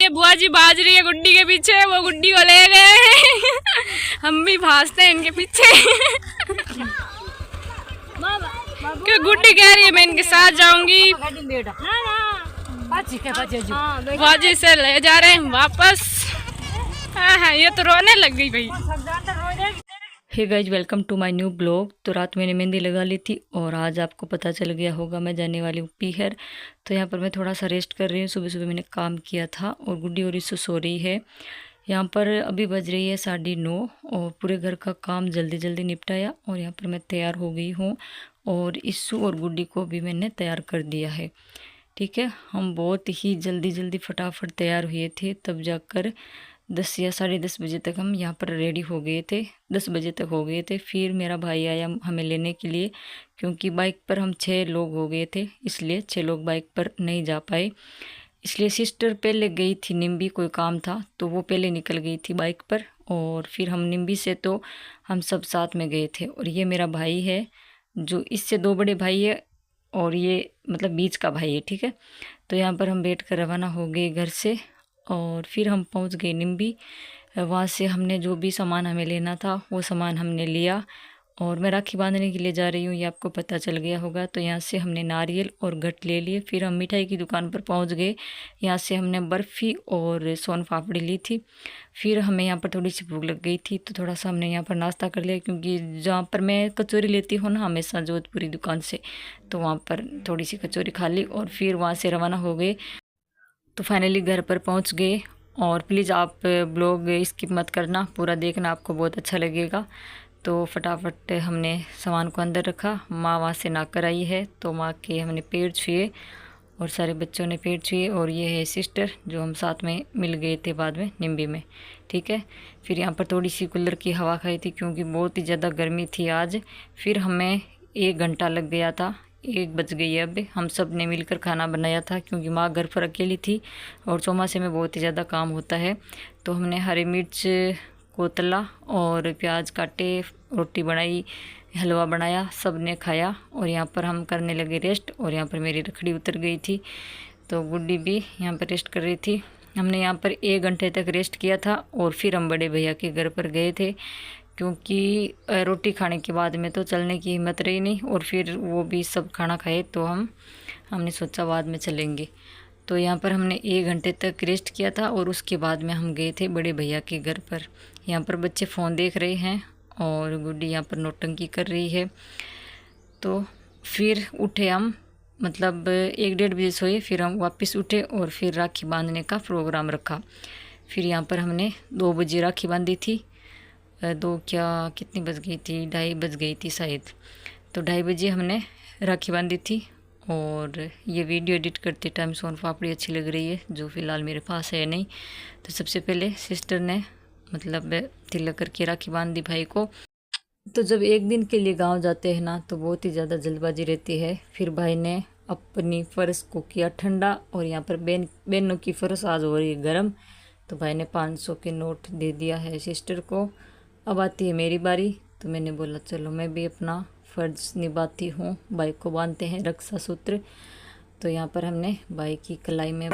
ये बुआ जी भाज रही है गुड्डी के पीछे, वो गुड्डी को ले गए हैं। हम भी भाजते हैं इनके पीछे। क्यों गुड्डी कह रही है मैं इनके साथ जाऊंगी। बुआ जी से ले जा रहे हैं वापस। हाँ, ये तो रोने लग गई भाई। Hey guys, welcome to my new blog. तो रात मैंने मेहंदी लगा ली थी और आज आपको पता चल गया होगा मैं जाने वाली हूँ पीहर। तो यहाँ पर मैं थोड़ा सा रेस्ट कर रही हूँ। सुबह सुबह मैंने काम किया था और गुड्डी और इससे सो रही है। यहाँ पर अभी बज रही है 9:30 और पूरे घर का काम जल्दी जल्दी निपटाया और यहाँ पर मैं तैयार हो गई हूँ और इस्सू और गुड्डी को भी मैंने तैयार कर दिया है। ठीक है, हम बहुत ही जल्दी फटाफट तैयार हुए थे, तब जाकर 10 या 10:30 बजे तक हम यहाँ पर रेडी हो गए थे। 10 बजे तक हो गए थे। फिर मेरा भाई आया हमें लेने के लिए, क्योंकि बाइक पर हम 6 लोग हो गए थे, इसलिए 6 लोग बाइक पर नहीं जा पाए। इसलिए सिस्टर पहले गई थी निम्बी, कोई काम था तो वो पहले निकल गई थी बाइक पर और फिर हम निम्बी से तो हम सब साथ में गए थे। और ये मेरा भाई है, जो इससे 2 बड़े भाई है और ये मतलब बीच का भाई है। ठीक है, तो यहाँ पर हम बैठ कर रवाना हो गए घर से और फिर हम पहुंच गए निम्बी। वहाँ से हमने जो भी सामान हमें लेना था वो सामान हमने लिया और मैं राखी बांधने के लिए जा रही हूँ, ये आपको पता चल गया होगा। तो यहाँ से हमने नारियल और गट ले लिए। फिर हम मिठाई की दुकान पर पहुँच गए। यहाँ से हमने बर्फ़ी और सोन पापड़ी ली थी। फिर हमें यहाँ पर थोड़ी सी भूख लग गई थी तो थोड़ा सा हमने यहाँ पर नाश्ता कर लिया, क्योंकि जहाँ पर मैं कचौरी लेती हूँ ना हमेशा जोधपुरी दुकान से, तो वहाँ पर थोड़ी सी कचौरी खा ली और फिर वहाँ से रवाना हो गए। तो फाइनली घर पर पहुंच गए। और प्लीज़ आप ब्लॉग स्किप मत करना, पूरा देखना, आपको बहुत अच्छा लगेगा। तो फटाफट हमने सामान को अंदर रखा। माँ वहाँ से ना कर आई है तो माँ के हमने पैर छुए और सारे बच्चों ने पैर छुए। और ये है सिस्टर जो हम साथ में मिल गए थे बाद में निम्बी में। ठीक है, फिर यहाँ पर थोड़ी सी कूलर की हवा खाई थी, क्योंकि बहुत ही ज़्यादा गर्मी थी आज। फिर हमें 1 घंटा लग गया था, 1 बज गई है। अब हम सब ने मिलकर खाना बनाया था, क्योंकि माँ घर पर अकेली थी और चौमासे में बहुत ही ज़्यादा काम होता है। तो हमने हरी मिर्च को तला और प्याज काटे, रोटी बनाई, हलवा बनाया, सब ने खाया और यहाँ पर हम करने लगे रेस्ट। और यहाँ पर मेरी रखड़ी उतर गई थी तो गुड्डी भी यहाँ पर रेस्ट कर रही थी। हमने यहाँ पर 1 घंटे तक रेस्ट किया था और फिर हम बड़े भैया के घर पर गए थे, क्योंकि रोटी खाने के बाद में तो चलने की हिम्मत रही नहीं और फिर वो भी सब खाना खाए तो हमने सोचा बाद में चलेंगे। तो यहाँ पर हमने 1 घंटे तक रेस्ट किया था और उसके बाद में हम गए थे बड़े भैया के घर पर। यहाँ पर बच्चे फ़ोन देख रहे हैं और गुड्डी यहाँ पर नौटंकी कर रही है। तो फिर उठे हम, मतलब 1-1:30 बजे सोए, फिर हम वापस उठे और फिर राखी बांधने का प्रोग्राम रखा। फिर यहाँ पर हमने 2 बजे राखी बांधी थी। 2 क्या कितनी बज गई थी, 2:30 बज गई थी शायद। तो 2:30 बजे हमने राखी बांधी थी। और ये वीडियो एडिट करते टाइम सोन पापड़ी अच्छी लग रही है, जो फ़िलहाल मेरे पास है नहीं। तो सबसे पहले सिस्टर ने मतलब तिलक करके राखी बांध दी भाई को। तो जब 1 दिन के लिए गांव जाते हैं ना तो बहुत ही ज़्यादा जल्दबाजी रहती है। फिर भाई ने अपनी फ़र्श को किया ठंडा और यहाँ पर बहनों की फ़र्श आज हो रही है गर्म। तो भाई ने 500 के नोट दे दिया है सिस्टर को। अब आती है मेरी बारी, तो मैंने बोला चलो मैं भी अपना फ़र्ज निभाती हूँ, भाई को बांधते हैं रक्षा सूत्र। तो यहाँ पर हमने भाई की कलाई में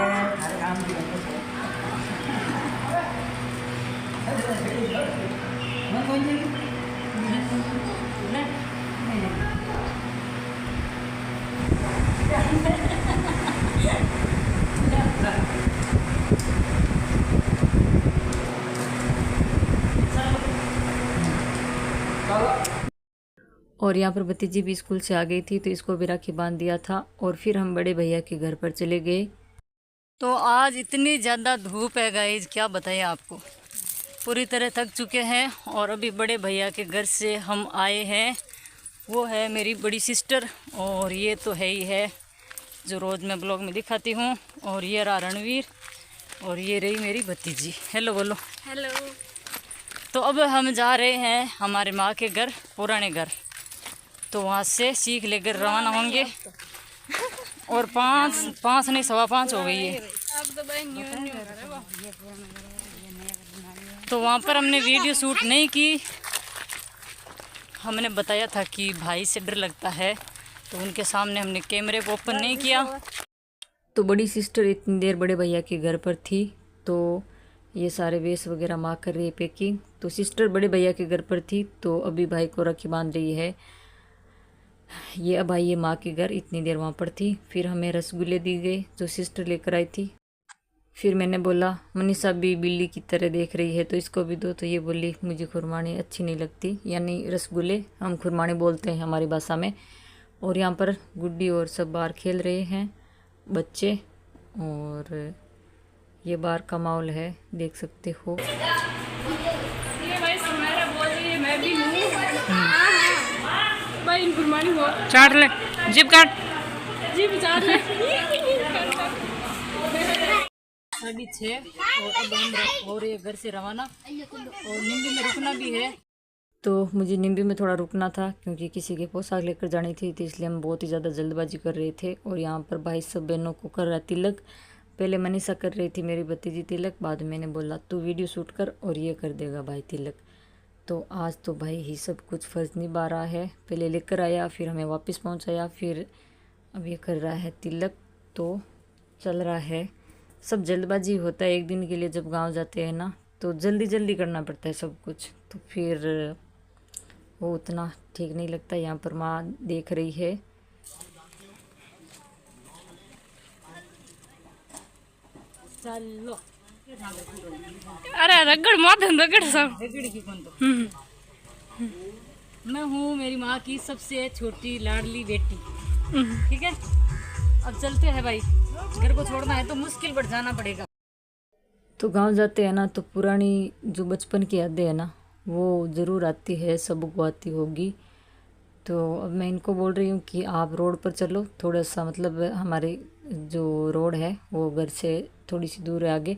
और यहाँ पर भतीजी भी स्कूल से आ गई थी तो इसको भी राखी बांध दिया था। और फिर हम बड़े भैया के घर पर चले गए। तो आज इतनी ज़्यादा धूप है गाइज, क्या बताएं आपको, पूरी तरह थक चुके हैं। और अभी बड़े भैया के घर से हम आए हैं, वो है मेरी बड़ी सिस्टर और ये तो है ही है जो रोज़ मैं ब्लॉग में दिखाती हूँ। और ये रहा रणवीर और ये रही मेरी भतीजी। हेलो बोलो। हेलो। तो अब हम जा रहे हैं हमारे माँ के घर, पुराने घर। तो वहाँ से सीख लेकर रवाना होंगे और 5 नहीं 5:15 हो गई है। तो वहाँ पर हमने वीडियो शूट नहीं की, हमने बताया था कि भाई से डर लगता है तो उनके सामने हमने कैमरे को ओपन नहीं किया। तो बड़ी सिस्टर इतनी देर बड़े भैया के घर पर थी तो ये सारे वेस्ट वगैरह माँ कर रही है पैकिंग। तो सिस्टर बड़े भैया के घर पर थी, तो अभी भाई को राखी बांध रही है। ये अब आई है माँ के घर, इतनी देर वहाँ पर थी। फिर हमें रसगुल्ले दी गए जो सिस्टर लेकर आई थी। फिर मैंने बोला मनीषा भी बिल्ली की तरह देख रही है तो इसको भी दो, तो ये बोली मुझे खुरमानी अच्छी नहीं लगती, यानी रसगुल्ले हम खुरमानी बोलते हैं हमारी भाषा में। और यहाँ पर गुड्डी और सब बाहर खेल रहे हैं बच्चे, और ये बाहर का माहौल है, देख सकते हो। ये भाई सुमेरा बोल रही है मैं भी हूँ भाई, खुरमानी हो चाट ले, जिप काट, जिप चाट ले। 6:30 और अब हम हो रहे घर से रवाना, और निम्बी में रुकना भी है। तो मुझे निम्बी में थोड़ा रुकना था क्योंकि किसी के पोशाक लेकर जानी थी, तो इसलिए हम बहुत ही ज़्यादा जल्दबाजी कर रहे थे। और यहाँ पर भाई सब बहनों को कर रहा तिलक। पहले मनीषा कर रही थी मेरी भतीजी तिलक, बाद में मैंने बोला तू वीडियो शूट कर और ये कर देगा भाई तिलक। तो आज तो भाई ही सब कुछ फ़र्ज निभा रहा है, पहले लेकर आया फिर हमें वापस पहुँचाया, फिर अब ये कर रहा है तिलक। तो चल रहा है, सब जल्दबाजी होता है। एक दिन के लिए जब गांव जाते हैं ना तो जल्दी जल्दी करना पड़ता है सब कुछ, तो फिर वो उतना ठीक नहीं लगता। यहाँ पर माँ देख रही है। चलो अरे रगड़ माथे रगड़ सब रगड़ की कौन तो मैं हूँ मेरी माँ की सबसे छोटी लाडली बेटी, ठीक है। अब चलते हैं भाई, घर को छोड़ना है तो मुश्किल बढ़ जाना पड़ेगा। तो गांव जाते हैं ना तो पुरानी जो बचपन की यादें है ना वो ज़रूर आती है, सबको आती होगी। तो अब मैं इनको बोल रही हूँ कि आप रोड पर चलो, थोड़ा सा मतलब हमारे जो रोड है वो घर से थोड़ी सी दूर है आगे।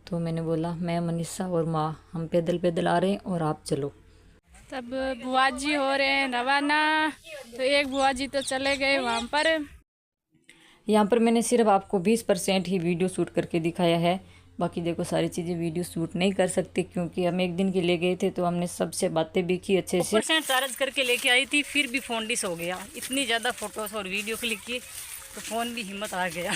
तो मैंने बोला मैं मनीषा और माँ हम पैदल पैदल आ रहे हैं और आप चलो। तब बुआ जी हो रहे हैं रवाना, तो एक बुआ जी तो चले गए वहाँ पर। यहाँ पर मैंने सिर्फ आपको 20% ही वीडियो शूट करके दिखाया है, बाकी देखो सारी चीज़ें वीडियो शूट नहीं कर सकते क्योंकि हम एक दिन के लिए गए थे। तो हमने सबसे बातें भी की अच्छे से, % चार्ज करके लेके आई थी, फिर भी फ़ोन डिस हो गया। इतनी ज़्यादा फ़ोटोज़ और वीडियो क्लिक की तो फ़ोन भी हिम्मत आ गया।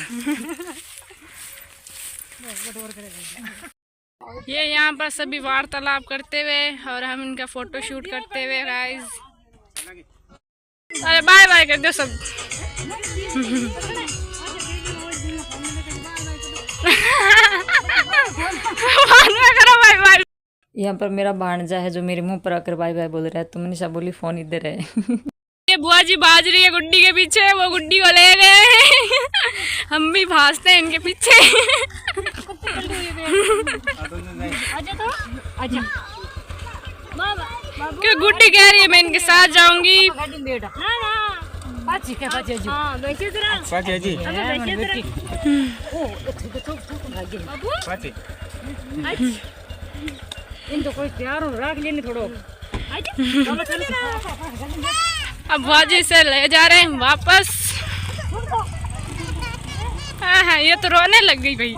ये यहाँ पर सभी वार्तालाप करते हुए और हम इनका फ़ोटो शूट करते हुए गाइस। अरे बाय बाय कर दो सब। यहाँ पर मेरा भांजा है जो मेरे मुंह पर आकर बाय बाय बोल रहा है, तो मनीषा बोली फोन इधर है। ये बुआ जी भाज रही है गुड्डी के पीछे, वो गुड्डी को ले गए हैं। हम भी भाजते हैं इनके पीछे। क्यों गुड्डी कह रही है मैं इनके साथ जाऊंगी। इनको कोई प्यार रख लेने थोड़ो। अब बाजी से ले जा रहे हैं वापस। हाँ ये तो रोने लग गई भाई।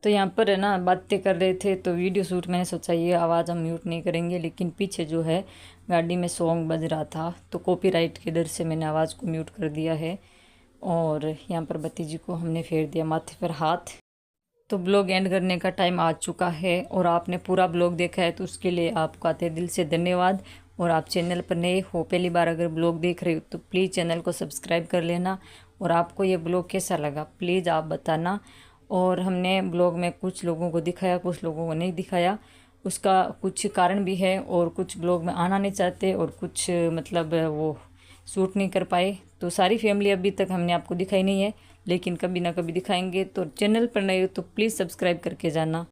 तो यहाँ पर है ना बातें कर रहे थे तो वीडियो शूट मैंने सोचा ये आवाज़ हम म्यूट नहीं करेंगे, लेकिन पीछे जो है गाड़ी में सॉन्ग बज रहा था तो कॉपीराइट के डर से मैंने आवाज़ को म्यूट कर दिया है। और यहाँ पर भतीजी को हमने फेर दिया माथे पर हाथ। तो ब्लॉग एंड करने का टाइम आ चुका है और आपने पूरा ब्लॉग देखा है तो उसके लिए आपका तहे दिल से धन्यवाद। और आप चैनल पर नए हो, पहली बार अगर ब्लॉग देख रहे हो तो प्लीज़ चैनल को सब्सक्राइब कर लेना। और आपको ये ब्लॉग कैसा लगा प्लीज़ आप बताना। और हमने ब्लॉग में कुछ लोगों को दिखाया, कुछ लोगों को नहीं दिखाया, उसका कुछ कारण भी है। और कुछ ब्लॉग में आना नहीं चाहते और कुछ मतलब वो शूट नहीं कर पाए। तो सारी फैमिली अभी तक हमने आपको दिखाई नहीं है, लेकिन कभी ना कभी दिखाएंगे। तो चैनल पर नए हो तो प्लीज़ सब्सक्राइब करके जाना।